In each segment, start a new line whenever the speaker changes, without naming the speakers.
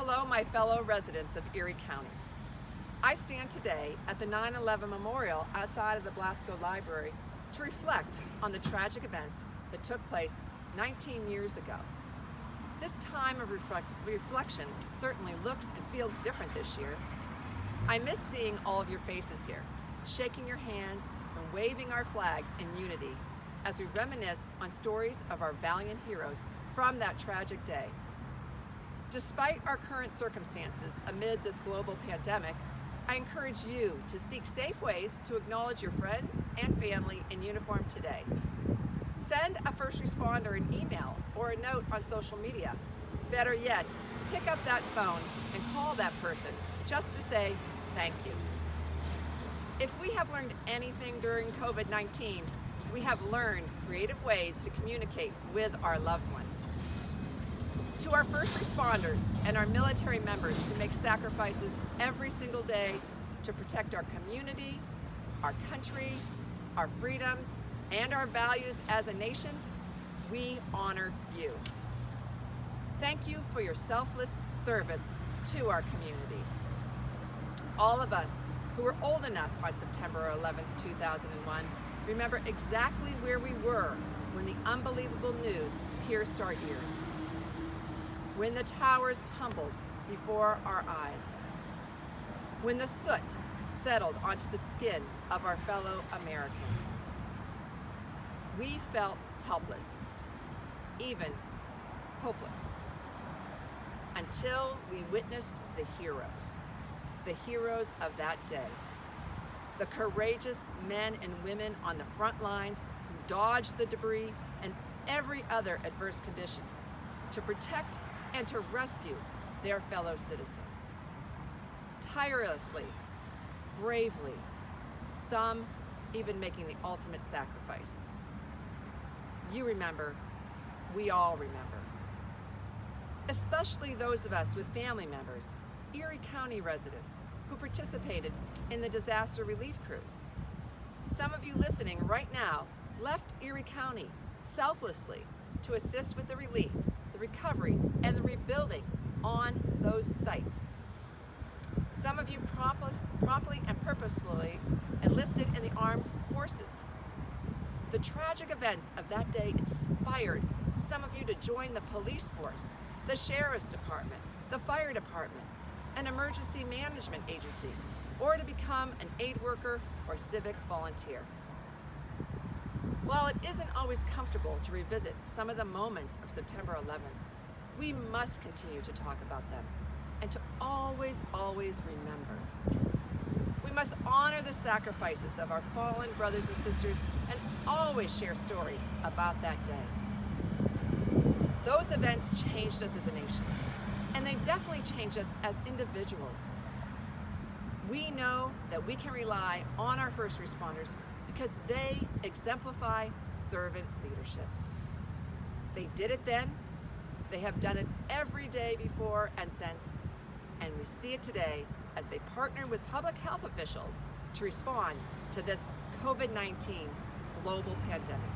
Hello, my fellow residents of Erie County. I stand today at the 9/11 Memorial outside of the Blasco Library to reflect on the tragic events that took place 19 years ago. This time of reflection certainly looks and feels different this year. I miss seeing all of your faces here, shaking your hands and waving our flags in unity as we reminisce on stories of our valiant heroes from that tragic day. Despite our current circumstances amid this global pandemic, I encourage you to seek safe ways to acknowledge your friends and family in uniform today. Send a first responder an email or a note on social media. Better yet, pick up that phone and call that person just to say thank you. If we have learned anything during COVID-19, we have learned creative ways to communicate with our loved ones. To our first responders and our military members who make sacrifices every single day to protect our community, our country, our freedoms, and our values as a nation, we honor you. Thank you for your selfless service to our community. All of us who were old enough on September 11th, 2001, remember exactly where we were when the unbelievable news pierced our ears. When the towers tumbled before our eyes. When the soot settled onto the skin of our fellow Americans. We felt helpless, even hopeless, until we witnessed the heroes of that day. The courageous men and women on the front lines who dodged the debris and every other adverse condition to protect and to rescue their fellow citizens. Tirelessly, bravely, some even making the ultimate sacrifice. You remember, we all remember. Especially those of us with family members, Erie County residents, who participated in the disaster relief crews. Some of you listening right now left Erie County selflessly to assist with the relief, the recovery, and the rebuilding on those sites. Some of you promptly and purposefully enlisted in the armed forces. The tragic events of that day inspired some of you to join the police force, the sheriff's department, the fire department, an emergency management agency, or to become an aid worker or civic volunteer. While it isn't always comfortable to revisit some of the moments of September 11th, we must continue to talk about them and to always remember. We must honor the sacrifices of our fallen brothers and sisters and always share stories about that day. Those events changed us as a nation, and they definitely changed us as individuals. We know that we can rely on our first responders because they exemplify servant leadership. They did it then, they have done it every day before and since, and we see it today as they partner with public health officials to respond to this COVID-19 global pandemic.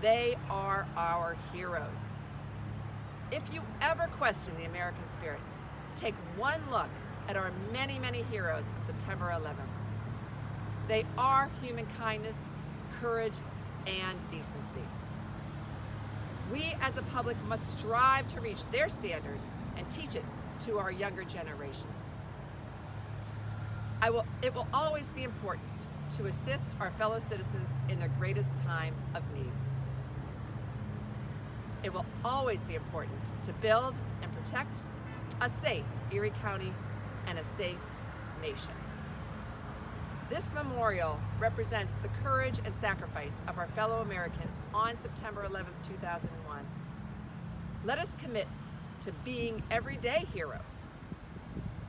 They are our heroes. If you ever question the American spirit, take one look at our many heroes of September 11th. They are human kindness, courage, and decency. We as a public must strive to reach their standard and teach it to our younger generations. It will always be important to assist our fellow citizens in their greatest time of need. It will always be important to build and protect a safe Erie County and a safe nation. This memorial represents the courage and sacrifice of our fellow Americans on September 11th, 2001. Let us commit to being everyday heroes.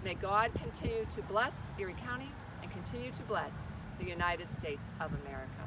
May God continue to bless Erie County and continue to bless the United States of America.